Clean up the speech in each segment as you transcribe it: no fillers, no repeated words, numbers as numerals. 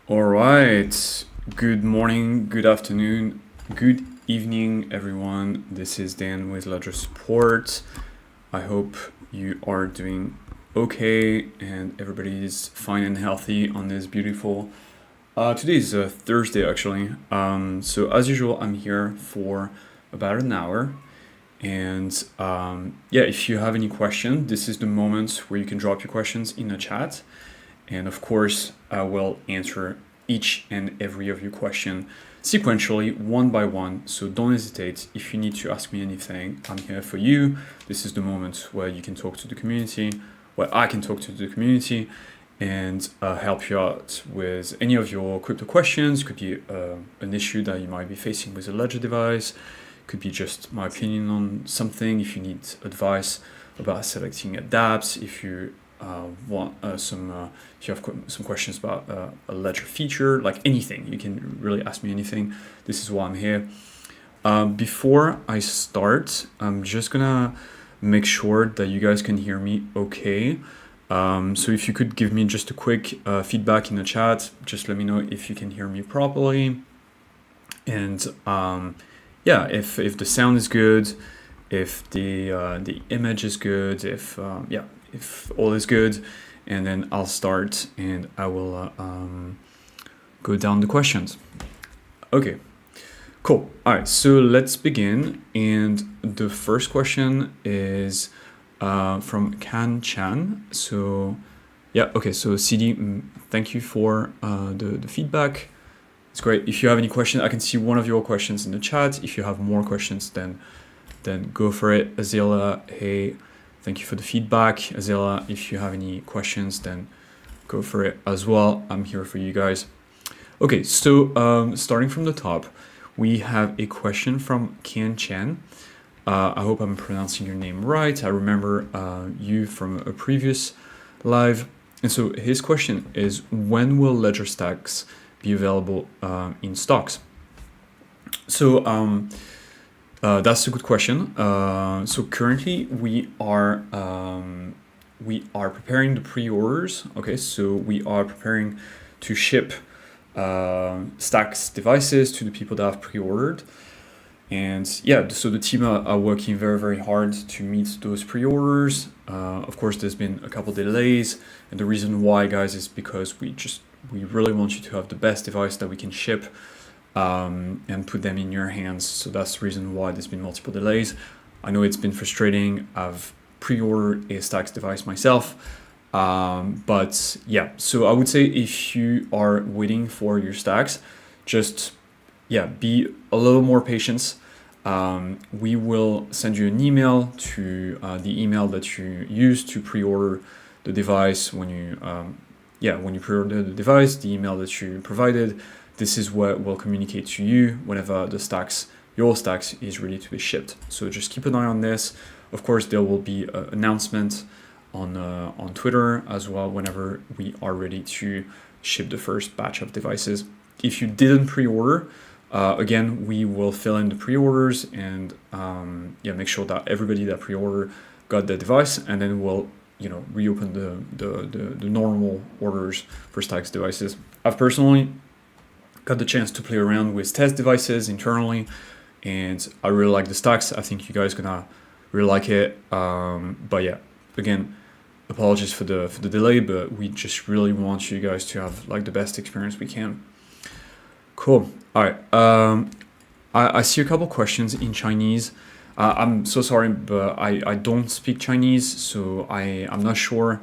All right. Good morning, good afternoon, good evening, everyone. This is Dan with Ledger Support. I hope you are doing okay and everybody is fine and healthy on this beautiful. Today is Thursday, actually. So as usual, I'm here for about an hour. And yeah, if you have any questions, this is the moment where you can drop your questions in the chat. And of course, I will answer each and every of your question sequentially, one by one. So don't hesitate. If you need to ask me anything, I'm here for you. This is the moment where you can talk to the community, where I can talk to the community and help you out with any of your crypto questions. Could be an issue that you might be facing with a Ledger device. Could be just my opinion on something. If you need advice about selecting a dApps, if you want if you have some questions about a Ledger feature, like anything, you can really ask me anything. This is why I'm here. Before I start, I'm just gonna make sure that you guys can hear me okay. So if you could give me just a quick feedback in the chat, just let me know if you can hear me properly. And yeah, if the sound is good, if the image is good, if all is good, and then I'll start and I will go down the questions. Okay, cool. All right, so let's begin. And the first question is from Kan Chan. So yeah, okay, so CD, thank you for the feedback. It's great. If you have any questions, I can see one of your questions in the chat. If you have more questions, then go for it. Azela, hey, thank you for the feedback. Azela, if you have any questions, then go for it as well. I'm here for you guys. Okay, so starting from the top, we have a question from Kian Chen. I hope I'm pronouncing your name right. I remember you from a previous live. And so his question is, when will Ledger Stax be available in stocks? So that's a good question. So currently we are preparing the pre-orders. Okay, so we are preparing to ship Stax devices to the people that have pre-ordered. And yeah, so the team are working very, very hard to meet those pre-orders. Of course, there's been a couple delays, and the reason why, guys, is because we really want you to have the best device that we can ship and put them in your hands. So that's the reason why there's been multiple delays. I know it's been frustrating. I've pre-ordered a Stax device myself. But yeah, so I would say if you are waiting for your Stax, just be a little more patient. We will send you an email to the email that you use to pre-order the device. When you pre-order the device, the email that you provided, this is what will communicate to you whenever your Stax is ready to be shipped. So just keep an eye on this. Of course, there will be an announcement on Twitter as well whenever we are ready to ship the first batch of devices. If you didn't pre-order, again, we will fill in the pre-orders and make sure that everybody that pre-order got the device, and then we'll reopen the normal orders for Stax devices. I've personally got the chance to play around with test devices internally, and I really like the Stax. I think you guys gonna really like it. But yeah, again, apologies for the delay, but we just really want you guys to have like the best experience we can. Cool. All right. I see a couple questions in Chinese. I'm so sorry, but I don't speak Chinese, so I'm not sure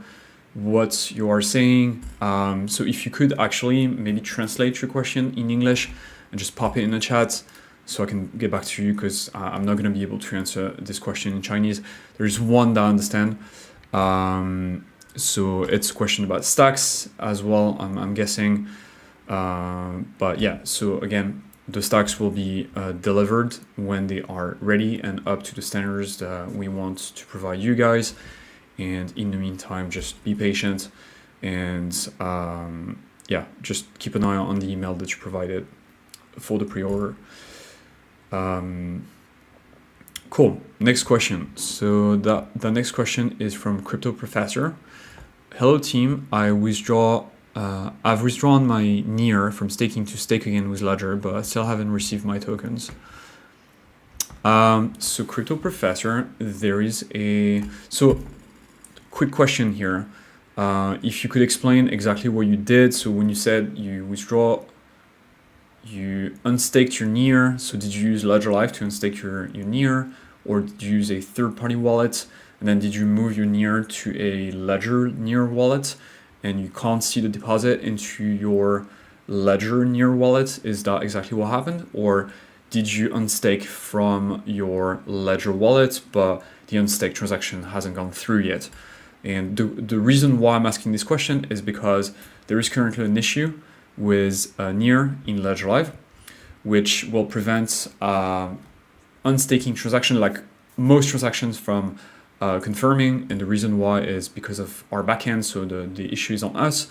what you are saying. So if you could actually maybe translate your question in English and just pop it in the chat so I can get back to you, because I'm not going to be able to answer this question in Chinese. There's one that I understand. So it's a question about Stax as well, I'm guessing. But yeah, so again, the Stax will be delivered when they are ready and up to the standards that we want to provide you guys. And in the meantime, just be patient and just keep an eye on the email that you provided for the pre-order. Cool. Next question. So the next question is from Crypto Professor. Hello team, I withdraw I've withdrawn my NEAR from staking to stake again with Ledger, but I still haven't received my tokens. So Crypto Professor, there is so quick question here. If you could explain exactly what you did. So when you said you unstaked your NEAR, so did you use Ledger Live to unstake your NEAR, or did you use a third-party wallet? And then did you move your NEAR to a Ledger NEAR wallet, and you can't see the deposit into your Ledger NEAR wallet? Is that exactly what happened? Or did you unstake from your Ledger wallet, but the unstake transaction hasn't gone through yet? And the reason why I'm asking this question is because there is currently an issue with NEAR in Ledger Live, which will prevent unstaking transaction, like most transactions, from confirming. And the reason why is because of our backend, so the issue is on us.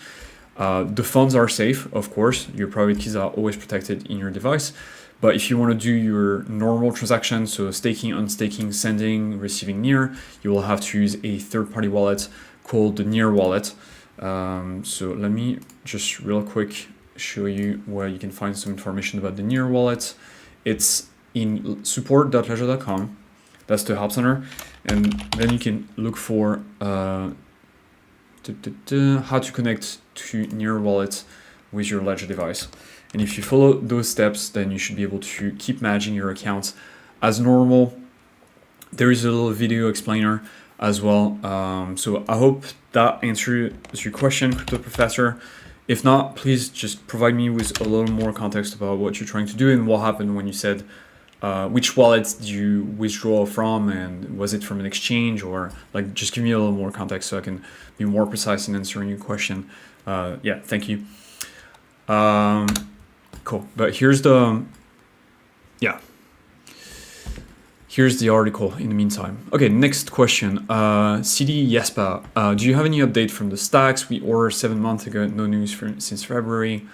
The funds are safe, of course. Your private keys are always protected in your device. But if you want to do your normal transactions, so staking, unstaking, sending, receiving NEAR, you will have to use a third-party wallet called the NEAR wallet. So let me just real quick show you where you can find some information about the NEAR wallet. It's in support.ledger.com. That's the help center. And then you can look for how to connect to NEAR wallet with your Ledger device. And if you follow those steps, then you should be able to keep managing your accounts as normal. There is a little video explainer as well. So I hope that answers your question, Crypto Professor. If not, please just provide me with a little more context about what you're trying to do and what happened when you said which wallets did you withdraw from, and was it from an exchange, or like just give me a little more context so I can be more precise in answering your question. Yeah, thank you. Cool, but here's the article in the meantime. Okay, next question. CD Yespa, do you have any update from the Stax? We ordered 7 months ago, no news since February.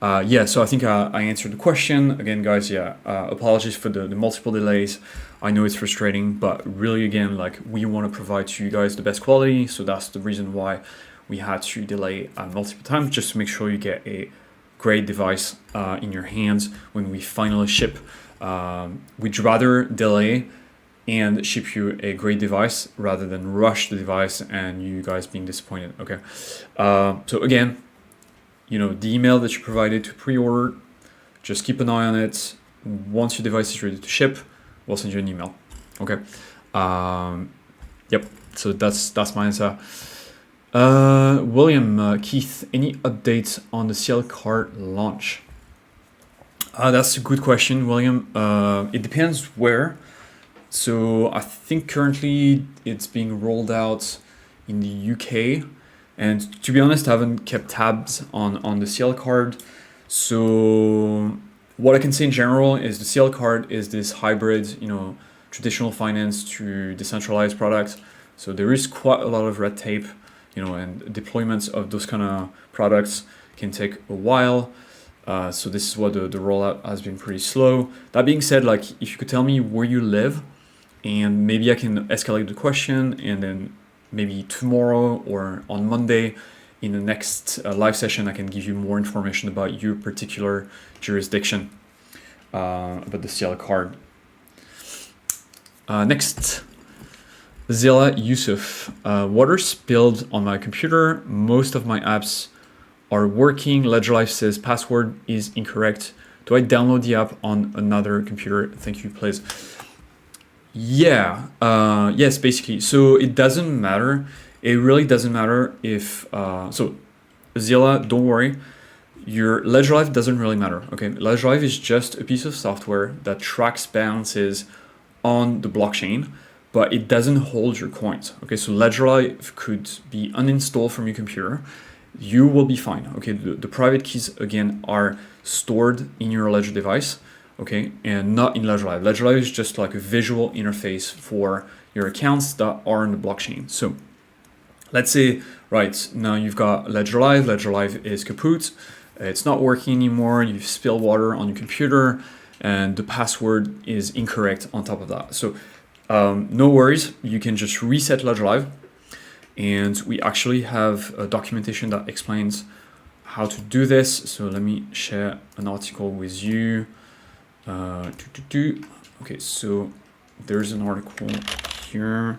Yeah, so I think I answered the question. Again, guys, yeah, apologies for the multiple delays. I know it's frustrating, but really, again, like, we want to provide to you guys the best quality. So that's the reason why we had to delay multiple times, just to make sure you get a great device in your hands when we finally ship. We'd rather delay and ship you a great device rather than rush the device and you guys being disappointed. Okay, so again, you know, the email that you provided to pre-order, just keep an eye on it. Once your device is ready to ship, we'll send you an email. Okay. Yep. So that's my answer. William, Keith, any updates on the CL card launch? That's a good question, William. It depends where. So I think currently it's being rolled out in the UK. And to be honest, I haven't kept tabs on the CL card. So what I can say in general is the CL card is this hybrid, you know, traditional finance to decentralized product. So there is quite a lot of red tape, you know, and deployments of those kind of products can take a while. So this is what the rollout has been pretty slow. That being said, like, if you could tell me where you live, and maybe I can escalate the question, and then maybe tomorrow or on Monday in the next live session, I can give you more information about your particular jurisdiction, about the CL card. Next, Zilla Yusuf. Water spilled on my computer. Most of my apps are working. Ledger Life says password is incorrect. Do I download the app on another computer? Thank you, please. Yeah, yes, basically. So it doesn't matter. It really doesn't matter if, so Zilla, don't worry. Your Ledger Life doesn't really matter. Okay, Ledger Life is just a piece of software that tracks balances on the blockchain, but it doesn't hold your coins. Okay, so Ledger Life could be uninstalled from your computer. You will be fine. Okay, the private keys, again, are stored in your Ledger device, okay, and not in Ledger Live. Ledger Live is just like a visual interface for your accounts that are on the blockchain. So let's say, right, now you've got Ledger Live is kaput, it's not working anymore, you've spilled water on your computer, and the password is incorrect on top of that. So no worries, you can just reset Ledger Live. And we actually have a documentation that explains how to do this. So let me share an article with you. Okay, so there's an article here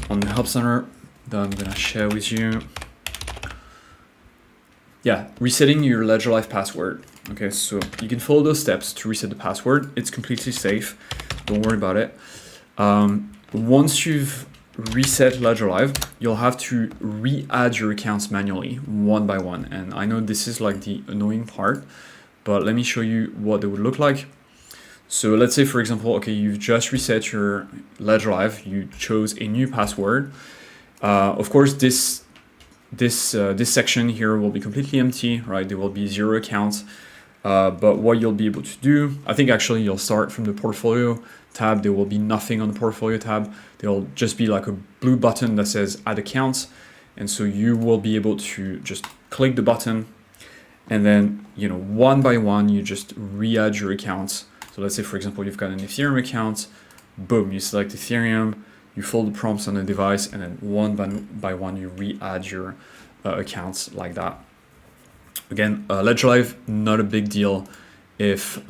on the Help Center that I'm gonna share with you. Yeah, resetting your Ledger Live password. Okay, so you can follow those steps to reset the password. It's completely safe. Don't worry about it. Once you've reset Ledger Live, you'll have to re-add your accounts manually, one by one. And I know this is like the annoying part, but let me show you what they would look like. So let's say, for example, okay, you've just reset your Ledger Live, you chose a new password. Of course, this section here will be completely empty, right? There will be 0 accounts. But what you'll be able to do, I think actually you'll start from the portfolio tab. There will be nothing on the portfolio tab. There'll just be like a blue button that says add accounts. And so you will be able to just click the button and then, you know, one by one, you just re-add your accounts. So let's say, for example, you've got an Ethereum account, boom, you select Ethereum, you follow the prompts on the device, and then one by one, you re-add your accounts like that. Again, Ledger Live, not a big deal if it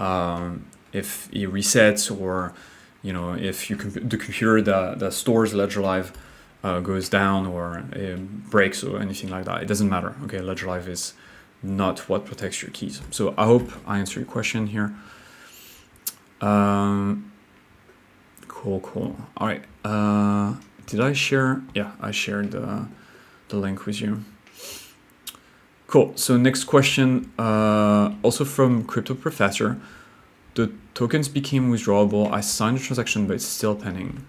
resets, or you know, if the computer that stores Ledger Live goes down or it breaks or anything like that. It doesn't matter. Okay, Ledger Live is not what protects your keys. So I hope I answered your question here. Cool. All right. Did I share? Yeah, I shared the link with you. Cool. So next question, also from Crypto Professor. The tokens became withdrawable. I signed the transaction, but it's still pending.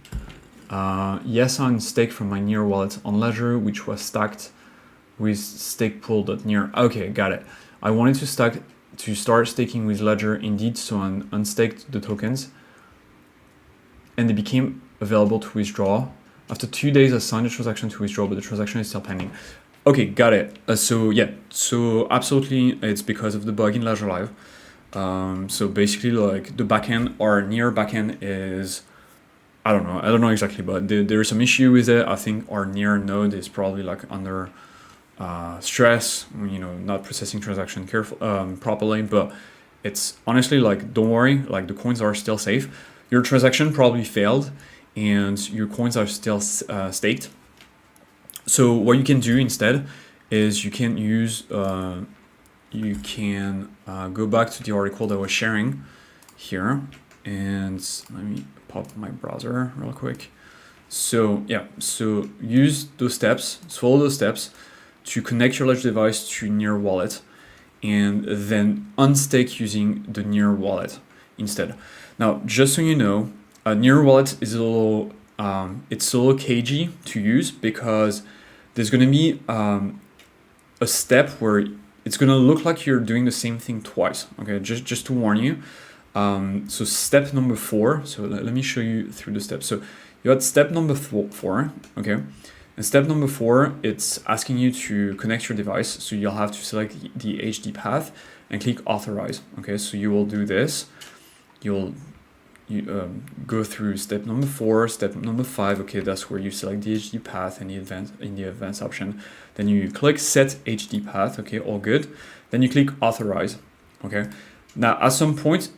Yes, I staked from my Near wallet on Ledger, which was stacked with stakepool.near. Okay, got it. I wanted to start staking with Ledger indeed, so I unstaked the tokens, and they became available to withdraw. After 2 days, I signed the transaction to withdraw, but the transaction is still pending. Okay, got it. So absolutely, it's because of the bug in Ledger Live. So basically, like the backend or Near backend is, I don't know exactly, but there is some issue with it. I think our Near node is probably like under stress, you know, not processing transaction properly. But it's honestly like, don't worry, like the coins are still safe. Your transaction probably failed, and your coins are still staked. So what you can do instead is you can use, go back to the article that I was sharing here, and let me pop my browser real quick. So yeah, so use those steps, follow those steps to connect your Ledger device to Near wallet, and then unstake using the Near wallet instead. Now, just so you know, Near wallet is it's a little cagey to use, because there's going to be a step where it's going to look like you're doing the same thing twice. Okay, just to warn you. So step number 4. So let me show you through the steps. So you got step number 4. Okay, and step number 4, it's asking you to connect your device. So you'll have to select the HD path and click authorize. Okay, so you will do this. You go through step number 4, step number 5. Okay, that's where you select the HD path in the advanced option. Then you click set HD path. Okay, all good. Then you click authorize. Okay, now at some point,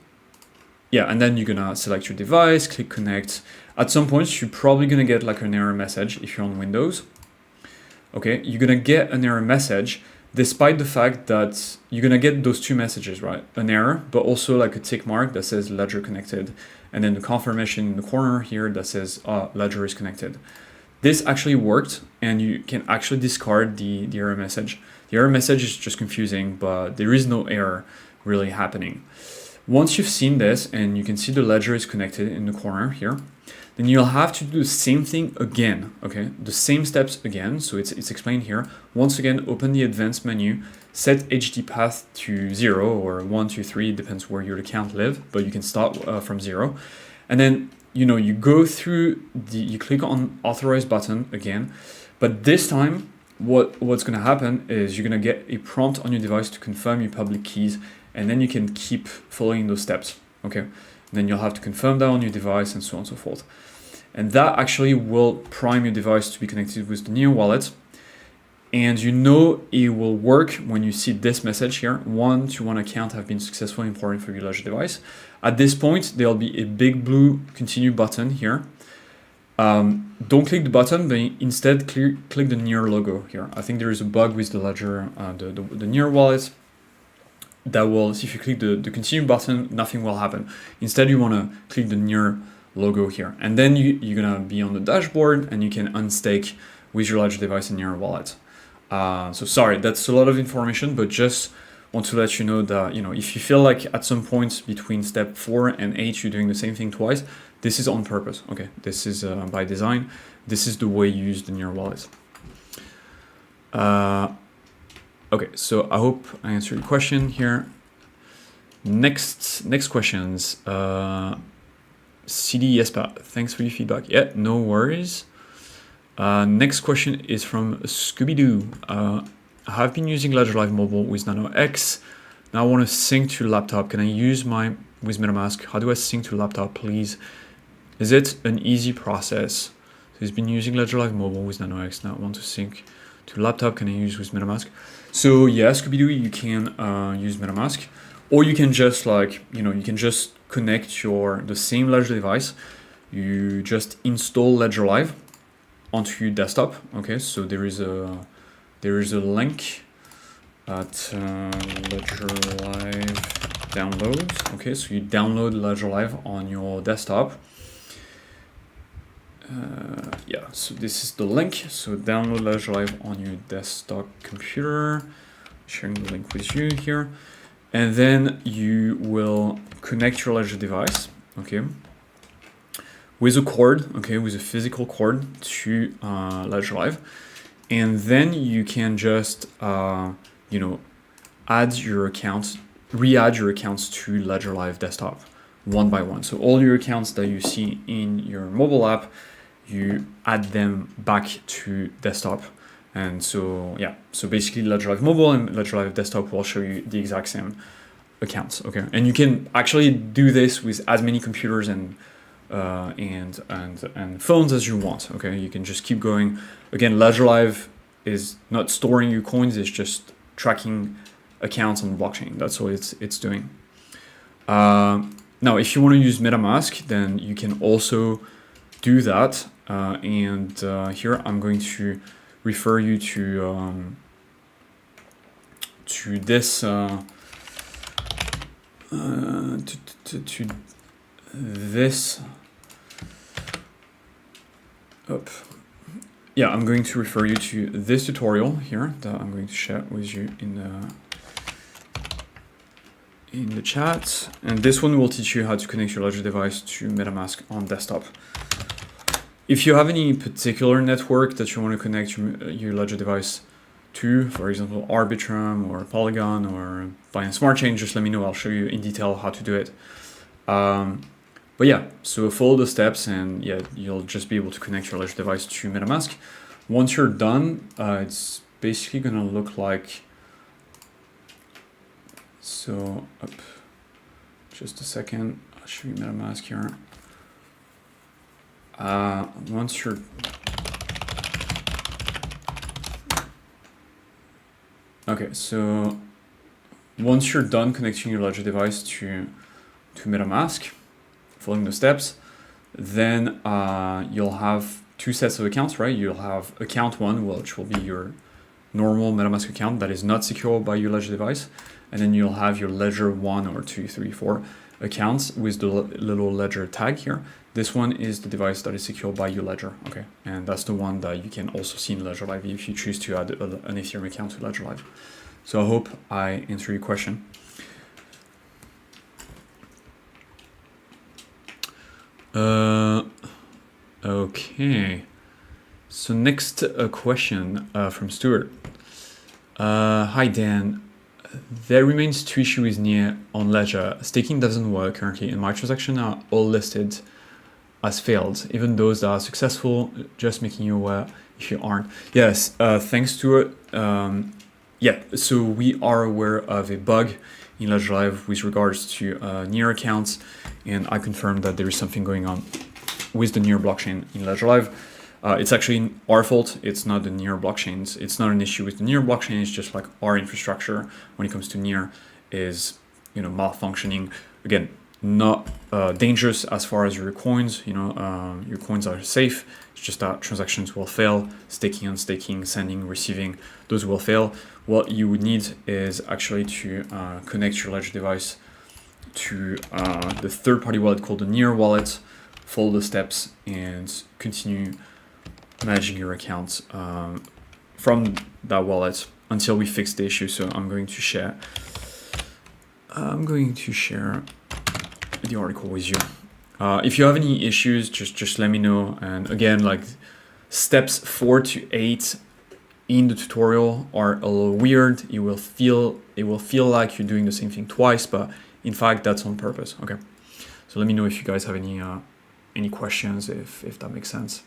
yeah, and then you're gonna select your device, click connect. At some point, you're probably gonna get like an error message if you're on Windows. Okay, you're gonna get an error message, despite the fact that you're gonna get those 2 messages, right? An error, but also like a tick mark that says Ledger connected, and then the confirmation in the corner here that says Ledger is connected. This actually worked, and you can actually discard the error message. The error message is just confusing, but there is no error really happening. Once you've seen this and you can see the Ledger is connected in the corner here, then you'll have to do the same thing again, okay? The same steps again, so it's explained here. Once again, open the advanced menu, set HD path to 0 or 1, 2, 3, depends where your account lives, but you can start from 0. And then, you know, you go through you click on authorize button again, but this time, what's gonna happen is you're gonna get a prompt on your device to confirm your public keys, and then you can keep following those steps, okay? And then you'll have to confirm that on your device and so on and so forth. And that actually will prime your device to be connected with the Near wallet. And you know it will work when you see this message here. One-to-one account have been successfully imported for your Ledger device. At this point, there'll be a big blue continue button here. Don't click the button, but instead click the near logo here. I think there is a bug with the Ledger, the near wallet, that will, if you click the continue button, nothing will happen. Instead, you want to click the near logo here. And then you're going to be on the dashboard and you can unstake with your Ledger device in your wallet. So sorry, that's a lot of information, but just want to let you know that, if you feel like at some point between step 4 and 8, you're doing the same thing twice, this is on purpose. Okay, this is by design. This is the way you use the near wallet. Okay, so I hope I answered your question here. Next questions. CD Yespa, thanks for your feedback. Yeah, no worries. Next question is from Scooby-Doo. I have been using Ledger Live Mobile with Nano X. Now I want to sync to laptop. Can I use with MetaMask? How do I sync to laptop, please? Is it an easy process? So he's been using Ledger Live Mobile with Nano X. Now I want to sync to laptop. Can I use with MetaMask? So yeah, Scooby-Doo, you can use MetaMask, or you can just you can just connect the same Ledger device. You just install Ledger Live onto your desktop. Okay, so there is a link at Ledger Live downloads. Okay, so you download Ledger Live on your desktop. Yeah, so this is the link. So download Ledger Live on your desktop computer. Sharing the link with you here, and then you will connect your Ledger device. Okay, with a cord. Okay, with a physical cord to Ledger Live, and then you can just add your accounts, re-add your accounts to Ledger Live desktop one by one. So all your accounts that you see in your mobile app, you add them back to desktop. And so yeah, so basically Ledger Live Mobile and Ledger Live Desktop will show you the exact same accounts. Okay, and you can actually do this with as many computers and phones as you want. Okay, you can just keep going. Again, Ledger Live is not storing your coins; it's just tracking accounts on the blockchain. That's all it's doing. Now, if you want to use MetaMask, then you can also do that. Here I'm going to refer you to this this. Yeah, I'm going to refer you to this tutorial here that I'm going to share with you in the chat, and this one will teach you how to connect your Ledger device to MetaMask on desktop. If you have any particular network that you want to connect your Ledger device to, for example, Arbitrum or Polygon or Binance Smart Chain, just let me know. I'll show you in detail how to do it. But yeah, so follow the steps and yeah, you'll just be able to connect your Ledger device to MetaMask. Once you're done, it's basically going to look like, so up, just a second, I'll show you MetaMask here. Once you're okay, so once you're done connecting your Ledger device to MetaMask, following the steps, then you'll have two sets of accounts, right? You'll have account 1, which will be your normal MetaMask account that is not secure by your Ledger device, and then you'll have your Ledger 1 or 2, 3, 4 accounts with the little Ledger tag here. This one is the device that is secured by your Ledger, okay? And that's the one that you can also see in Ledger Live if you choose to add an Ethereum account to Ledger Live. So I hope I answered your question. Okay. So next question from Stuart. Hi Dan. There remains 2 issues near on Ledger. Staking doesn't work currently, and my transactions are all listed as failed, even those that are successful. Just making you aware if you aren't. Yes, thanks to it. Yeah, so we are aware of a bug in Ledger Live with regards to near accounts, and I confirm that there is something going on with the near blockchain in Ledger Live. It's actually our fault. It's not the Near blockchains. It's not an issue with the Near blockchain. It's just like our infrastructure when it comes to Near is, malfunctioning. Again, not dangerous as far as your coins. Your coins are safe. It's just that transactions will fail. Staking, unstaking, sending, receiving, those will fail. What you would need is actually to connect your ledger device to the third-party wallet called the Near wallet, follow the steps, and continue managing your accounts from that wallet until we fix the issue. So I'm going to share the article with you. If you have any issues, just let me know. And again, like steps 4 to 8 in the tutorial are a little weird. It will feel like you're doing the same thing twice, but in fact that's on purpose. Okay, so let me know if you guys have any questions, if that makes sense.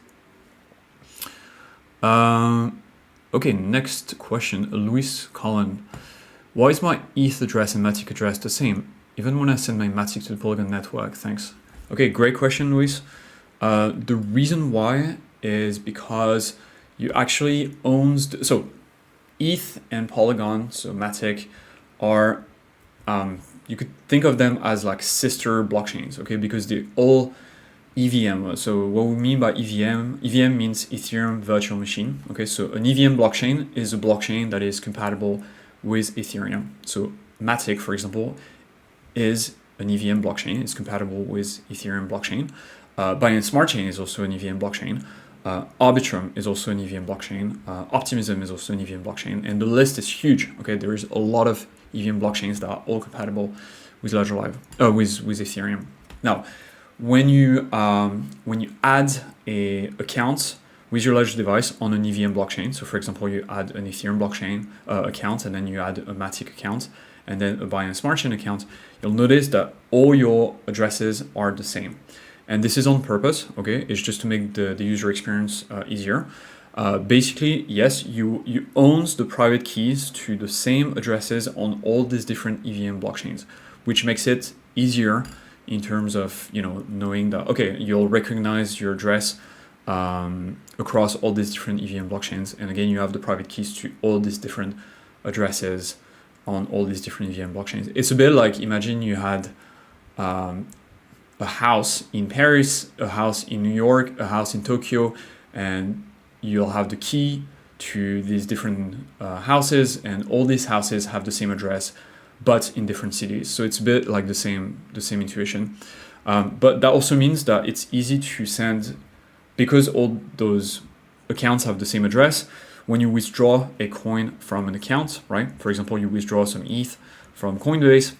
Okay, next question. Luis Collin. Why is my ETH address and Matic address the same, even when I send my Matic to the Polygon network? Thanks. Okay, great question, Luis. The reason why is because you actually owns so ETH and Polygon, so Matic, are you could think of them as like sister blockchains, okay? Because they all EVM. So what we mean by EVM means Ethereum Virtual Machine. Okay, so an EVM blockchain is a blockchain that is compatible with Ethereum. So Matic, for example, is an EVM blockchain. It's compatible with Ethereum blockchain. Binance Smart Chain is also an EVM blockchain. Arbitrum is also an EVM blockchain. Optimism is also an EVM blockchain, and the list is huge. Okay, there is a lot of EVM blockchains that are all compatible with with Ethereum. Now, when you add a account with your Ledger device on an EVM blockchain, so for example, you add an Ethereum blockchain account, and then you add a Matic account, and then a Binance Smart Chain account, you'll notice that all your addresses are the same. And this is on purpose, okay? It's just to make the user experience easier. Basically, yes, you own the private keys to the same addresses on all these different EVM blockchains, which makes it easier in terms of knowing that, okay, you'll recognize your address across all these different EVM blockchains. And again, you have the private keys to all these different addresses on all these different EVM blockchains. It's a bit like, imagine you had a house in Paris, a house in New York, a house in Tokyo, and you'll have the key to these different houses, and all these houses have the same address, but in different cities. So it's a bit like the same intuition. But that also means that it's easy to send, because all those accounts have the same address. When you withdraw a coin from an account, right? For example, you withdraw some ETH from Coinbase.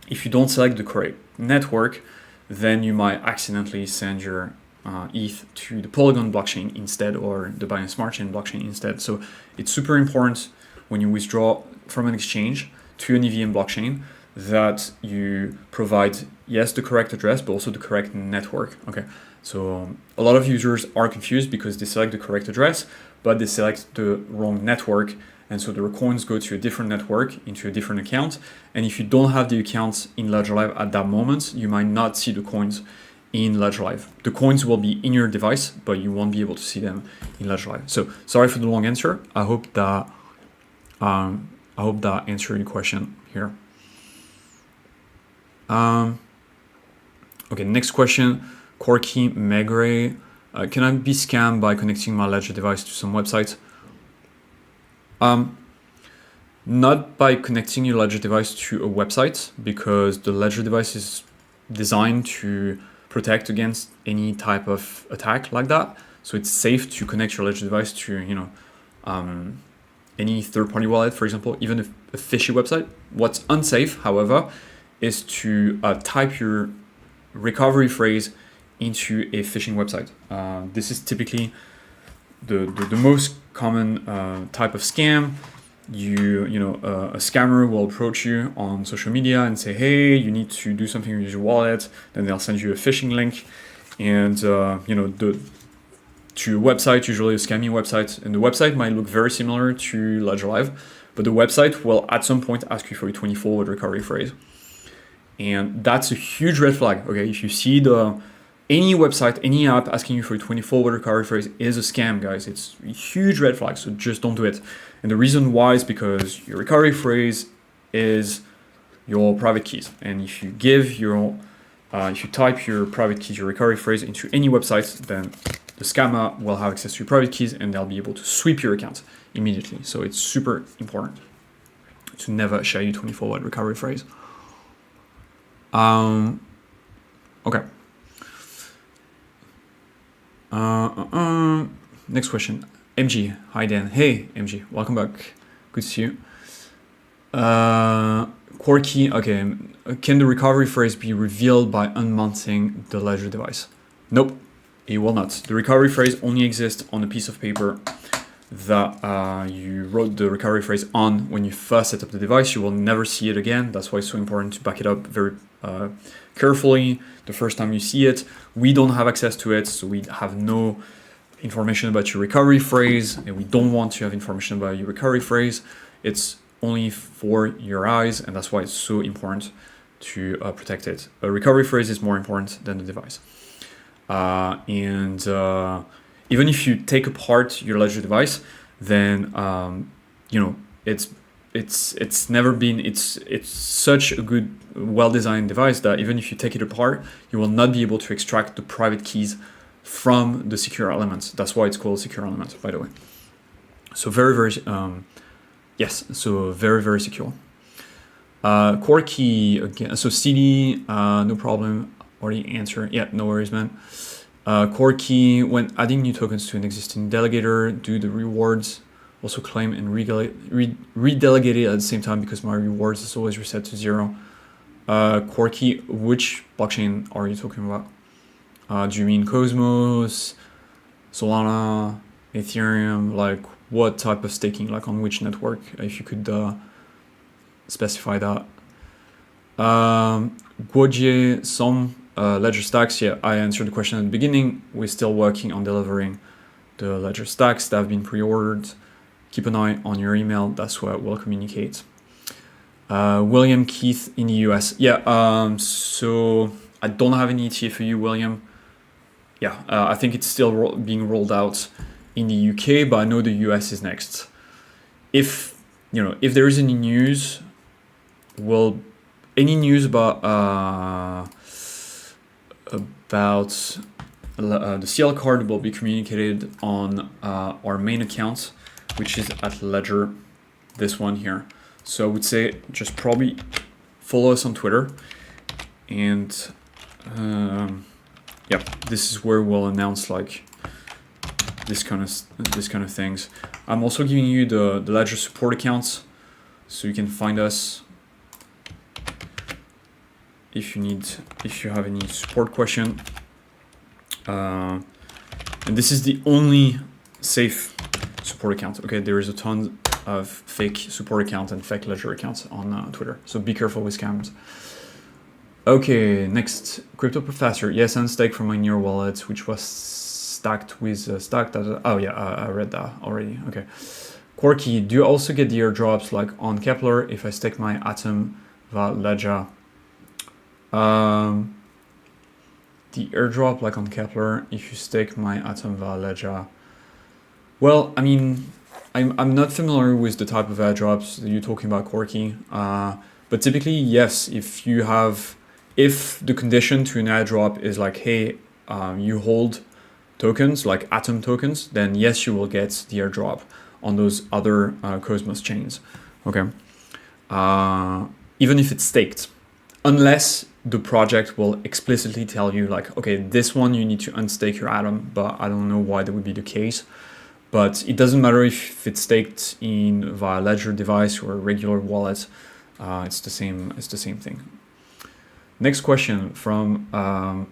If you don't select the correct network, then you might accidentally send your ETH to the Polygon blockchain instead, or the Binance Smart Chain blockchain instead. So it's super important when you withdraw from an exchange to an EVM blockchain that you provide, yes, the correct address, but also the correct network. Okay, so a lot of users are confused because they select the correct address, but they select the wrong network. And so the coins go to a different network, into a different account. And if you don't have the account in Ledger Live at that moment, you might not see the coins in Ledger Live. The coins will be in your device, but you won't be able to see them in Ledger Live. So sorry for the long answer. I hope that answered your question here. Okay, next question. Corky Megre. Can I be scammed by connecting my Ledger device to some website? Not by connecting your Ledger device to a website, because the Ledger device is designed to protect against any type of attack like that. So it's safe to connect your Ledger device to, any third-party wallet, for example, even a fishy website. What's unsafe, however, is to type your recovery phrase into a phishing website. This is typically the most common type of scam. A scammer will approach you on social media and say, hey, you need to do something with your wallet. Then they'll send you a phishing link, and to a website, usually a scamming website, and the website might look very similar to Ledger Live, but the website will at some point ask you for a 24-word recovery phrase. And that's a huge red flag. Okay, if you see the any website, any app asking you for a 24-word recovery phrase is a scam, guys. It's a huge red flag, so just don't do it. And the reason why is because your recovery phrase is your private keys. And if you give your, if you type your private keys, your recovery phrase into any website, then the scammer will have access to your private keys and they'll be able to sweep your account immediately. So it's super important to never share your 24-word recovery phrase. Okay. Next question. MG. Hi Dan. Hey MG. Welcome back. Good to see you. Quirky. Okay. Can the recovery phrase be revealed by unmounting the ledger device? Nope. It will not. The recovery phrase only exists on a piece of paper that you wrote the recovery phrase on when you first set up the device. You will never see it again. That's why it's so important to back it up very carefully the first time you see it. We don't have access to it, so we have no information about your recovery phrase, and we don't want to have information about your recovery phrase. It's only for your eyes, and that's why it's so important to protect it. A recovery phrase is more important than the device. Even if you take apart your ledger device, then you know it's never been it's such a good well-designed device that even if you take it apart, you will not be able to extract the private keys from the secure elements. That's why it's called secure element, by the way. So very very secure. Core key again. So CD, no problem. Already answered. Yeah, no worries, man. Core key, when adding new tokens to an existing delegator, do the rewards also claim and redelegate it at the same time, because my rewards is always reset to 0. Core key, which blockchain are you talking about? Do you mean Cosmos, Solana, Ethereum? Like what type of staking, like on which network, if you could specify that. Guoji, some ledger stacks. Yeah, I answered the question at the beginning. We're still working on delivering the ledger stacks that have been pre-ordered. Keep an eye on your email. That's where we'll communicate. William Keith in the US. Yeah, so I don't have any ETA for you, William. Yeah, I think it's still being rolled out in the UK, but I know the US is next. If there is any news, any news about the CL card will be communicated on our main account, which is at Ledger, this one here. So I would say just probably follow us on Twitter, and yeah, this is where we'll announce like this kind of things. I'm also giving you the Ledger support accounts, so you can find us if you have any support question. And this is the only safe support account. Okay, there is a ton of fake support accounts and fake Ledger accounts on Twitter, so be careful with scams. Okay, next, Crypto Professor. Yes, unstake from my Near wallet, which was stacked with stacked. Oh yeah, I read that already. Okay. Quirky, do you also get the airdrops like on Kepler if I stake my Atom via Ledger? The airdrop like on Kepler if you stake my Atom via Ledger. Well, I mean, I'm not familiar with the type of airdrops that you're talking about, Quirky. But typically, yes, if the condition to an airdrop is like, hey, you hold tokens like Atom tokens, then yes, you will get the airdrop on those other Cosmos chains. Okay. Even if it's staked, unless the project will explicitly tell you like, okay, this one you need to unstake your Atom, but I don't know why that would be the case. But it doesn't matter if it's staked in via Ledger device or a regular wallet. It's the same thing. Next question from I'm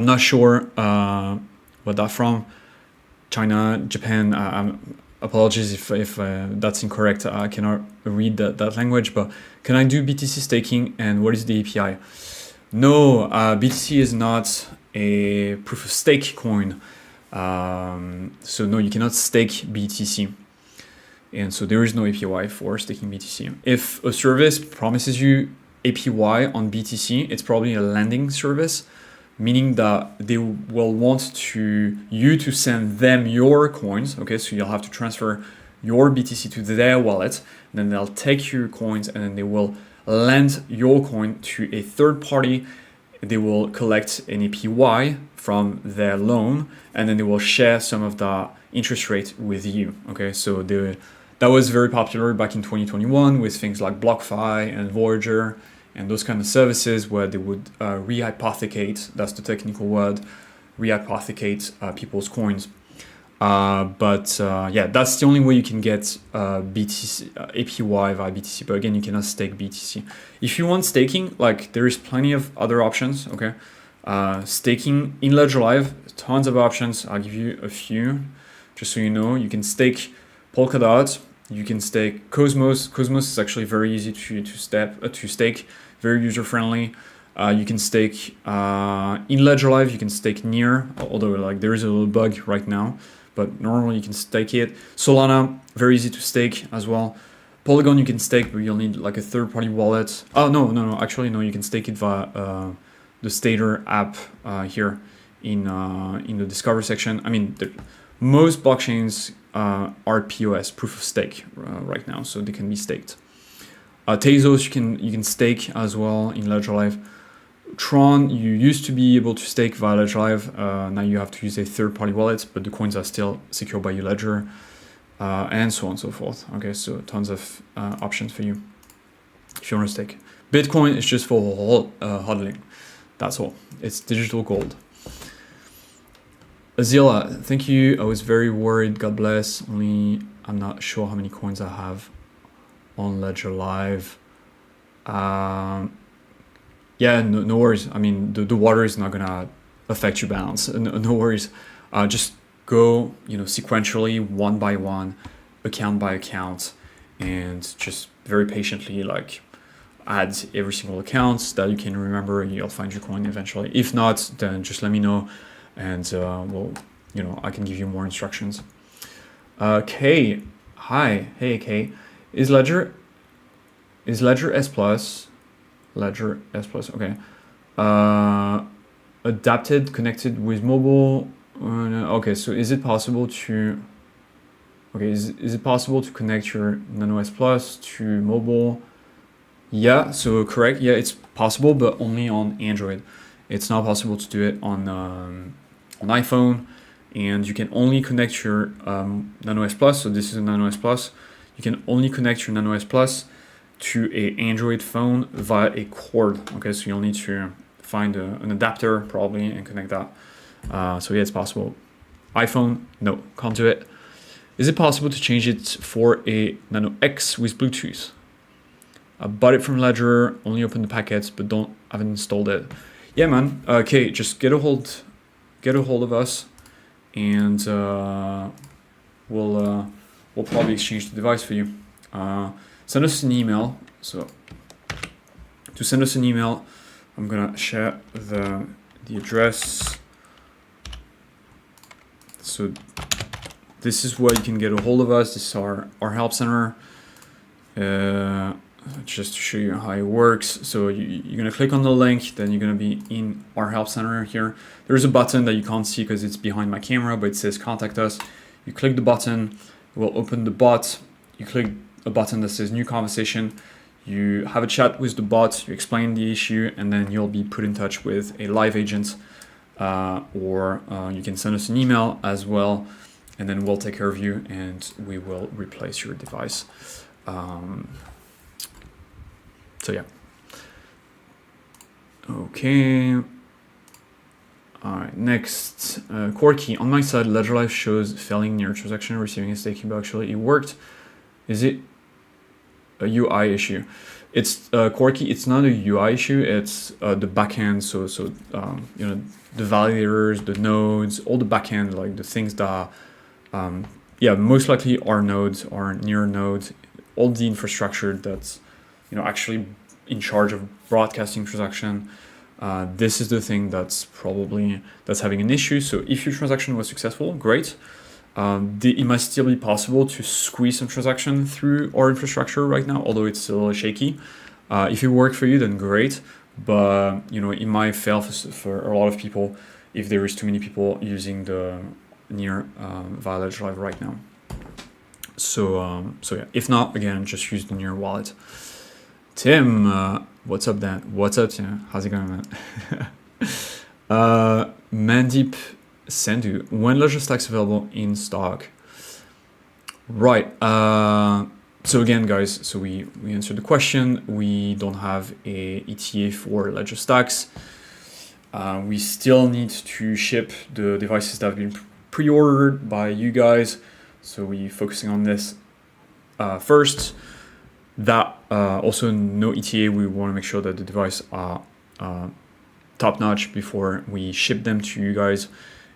not sure what that's from. China, Japan. Apologies if that's incorrect. I cannot read that language. But can I do BTC staking, and what is the API? No, BTC is not a proof of stake coin. So no, you cannot stake BTC. And so there is no API for staking BTC. If a service promises you API on BTC, it's probably a lending service. meaning that they will want you to send them your coins. Okay, so you'll have to transfer your BTC to their wallet, and then they'll take your coins, and then they will lend your coin to a third party. They will collect an APY from their loan, and then they will share some of the interest rate with you. Okay, so that was very popular back in 2021 with things like BlockFi and Voyager and those kind of services where they would rehypothecate, that's the technical word, rehypothecate people's coins. Yeah, that's the only way you can get BTC APY via BTC. But again, you cannot stake BTC. If you want staking, like there is plenty of other options. Okay, staking in Ledger Live, tons of options. I'll give you a few, just so you know. You can stake Polkadot. You can stake Cosmos. Cosmos is actually very easy to stake, very user friendly. You can stake in Ledger Live. You can stake near, although like there is a little bug right now. But normally you can stake it. Solana, very easy to stake as well. Polygon you can stake, but you'll need like a third-party wallet. Oh, no, actually no, you can stake it via the Stater app here in the Discover section. I mean, most blockchains are POS, proof of stake, right now, so they can be staked. Tezos you can stake as well in Ledger Live. Tron, you used to be able to stake via Ledger Live. Now you have to use a third-party wallet, but the coins are still secured by your ledger, and so on and so forth. Okay, so tons of options for you if you want to stake. Bitcoin is just for hodling. That's all. It's digital gold. Azila, thank you. I was very worried. God bless. Only I'm not sure how many coins I have on Ledger Live. Yeah, no worries. I mean, the water is not gonna affect your balance. No worries. Just go, sequentially, one by one, account by account, and just very patiently, like, add every single account that you can remember. You'll find your coin eventually. If not, then just let me know, and I can give you more instructions. Kay, hi, hey Kay, is Ledger S Plus? Ledger S Plus, okay. Adapted, connected with mobile. Okay, so is it possible to? Okay, is it possible to connect your Nano S Plus to mobile? Yeah, so correct. Yeah, it's possible, but only on Android. It's not possible to do it on iPhone, and you can only connect your Nano S Plus. So this is a Nano S Plus. You can only connect your Nano S Plus to a Android phone via a cord. Okay, so you'll need to find an adapter probably and connect that. So yeah, it's possible. iPhone, no, can't do it. Is it possible to change it for a Nano X with Bluetooth? I bought it from Ledger, only opened the packets, but haven't installed it. Yeah, man. Okay, just get a hold of us, and we'll probably exchange the device for you. Send us an email. So to send us an email, I'm gonna share the address. So this is where you can get a hold of us. This is our help center. Just to show you how it works. So you're gonna click on the link, then you're gonna be in our help center here. There's a button that you can't see because it's behind my camera, but it says contact us. You click the button, it will open the bot. You click a button that says new conversation. You have a chat with the bot, you explain the issue, and then you'll be put in touch with a live agent, or you can send us an email as well, and then we'll take care of you and we will replace your device. So yeah. Okay. All right, next, Corky. On my side, Ledger Live shows failing near transaction, receiving a staking, but actually it worked. Is it a UI issue? It's Corky. It's not a UI issue. It's the backend. So the validators, the nodes, all the backend, like the things that, most likely are nodes, are near nodes, all the infrastructure that's actually in charge of broadcasting transaction. This is the thing that's having an issue. So if your transaction was successful, great. It might still be possible to squeeze some transaction through our infrastructure right now, although it's a little shaky. If it worked for you, then great. but you know, it might fail for a lot of people if there is too many people using the near via Ledger Live right now. So yeah, if not, again, just use the near wallet. Tim, what's up, Dan? What's up, Tim? How's it going, man? Mandeep Sandhu, when Ledger Stax available in stock? Right. So again, guys, so we answered the question. We don't have a ETA for Ledger Stax. We still need to ship the devices that have been pre-ordered by you guys. So we're focusing on this first. That also no ETA. We want to make sure that the device are top-notch before we ship them to you guys.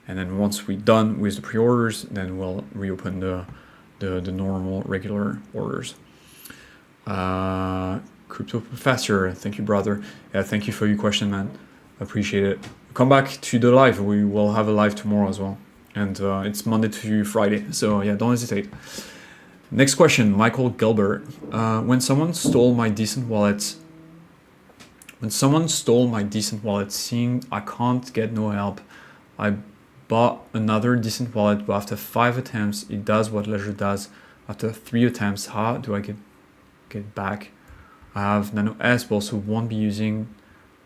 And then once we're done with the pre-orders, then we'll reopen the normal regular orders. Crypto Professor, thank you, brother. Yeah, thank you for your question, man. Appreciate it. Come back to the live. We will have a live tomorrow as well, and it's Monday to Friday. So yeah, don't hesitate. Next question, Michael Gilbert. When someone stole my decent wallet, seeing I can't get no help, I bought another decent wallet, but after 5 attempts, it does what Ledger does. After 3 attempts, how do I get back? I have Nano S, but also won't be using